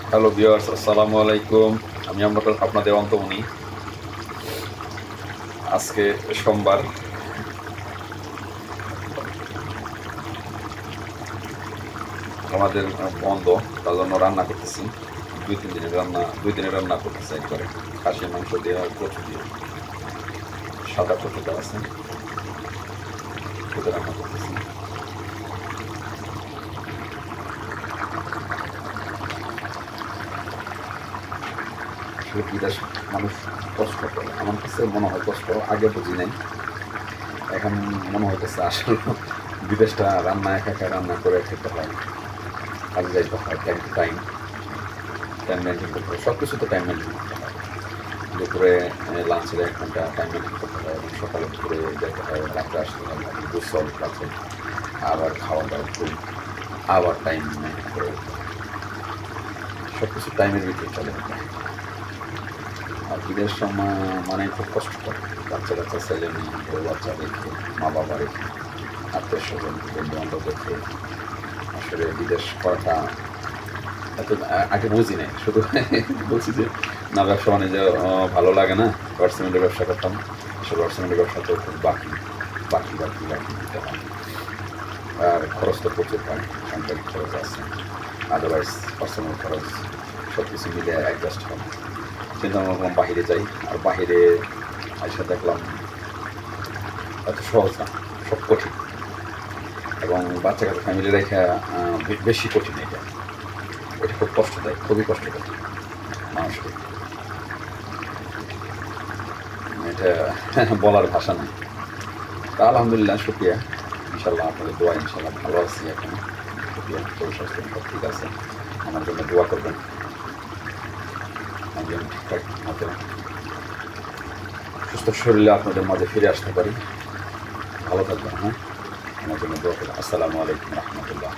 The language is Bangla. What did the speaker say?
হ্যালো ভিউয়ার্স, আসসালামু আলাইকুম। আমি আপনাদের অন্তমনি। আজকে সোমবার, আমাদের বন্ধ, তার জন্য রান্না করতেছি। 2-3 দিনের রান্না করতেছি একবারে। খাসির মাংস দিয়ে আর কচু দিয়ে, সাদা কচুটা আছে, ওটা রান্না করতেছি। আসলে বিদেশ মানুষ কষ্ট করে, আমার কাছে মনে হয় কষ্ট, আগে বুঝি নাই, এখন মনে হইতেছে আসলে বিদেশটা রান্না একা একা রান্না করে খেতে হয়, কাজে যাইতে হয়, time to time time maintain করতে হয়, সব কিছুতে টাইম মেনটেন করতে হয়। দুপুরে লাঞ্চের 1 ঘন্টা টাইম মেনটেন করতে হয়, এবং সকালে দুপুরে যেতে হয়, রাত্রে আসতে হয়, গোসল রাত্রে, আবার খাওয়া দাওয়া খুব, আবার টাইম মেনটেন করে সব কিছু টাইমের ভিতরে চলে। আর বিদেশ সময় মানে খুব কষ্টকর, বাচ্চা কাচ্চা ছেলে মেয়ে, বউ বাচ্চা রেখে, মা বাবা রেখে, আত্মীয় স্বজন বন্ধু বান্ধব রেখে আসলে বিদেশ করাটা এত আগে বুঝি নাই, শুধু বলছি যে না, ব্যবসা বাণিজ্য ভালো লাগে না, পার্সোনালি ব্যবসা করতাম। আসলে পার্সোনালি ব্যবসা তো খুব বাকি বাকি বাকি বাকি দিতে হয়, আর খরচ তো প্রচুর হয়, সাংসারিক খরচ আছে, আদারওয়াইজ পার্সোনাল খরচ সব কিছু মিলে অ্যাডজাস্ট হয়। চিন্তা ভাবলাম বাহিরে যাই, আর বাহিরে এসে দেখলাম এত সহজ না, সব কঠিন, এবং বাচ্চা কাচ্চা ফ্যামিলি রেখে বেশি কঠিন। এটা খুব কষ্ট দেয়, খুবই কষ্ট দেয় মানুষকে, এটা বলার ভাষা নেই। তা আলহামদুলিল্লাহ, শুক্রিয়া, ইনশাল্লাহ আপনাদের দোয়া, ইনশাল্লাহ ভালো আছি এখন। শুক্রিয়া, শরীর স্বাস্থ্য সব ঠিক আছে, আমার জন্য দোয়া করবেন, আমি যেন ঠিকঠাক মতো সুস্থ শরীরে আপনাদের মাঝে ফিরে আসতে পারি। ভালো থাকবেন, হ্যাঁ, আমার জন্য দোয়া করবেন। আসসালামু আলাইকুম রহমতুল্লাহ।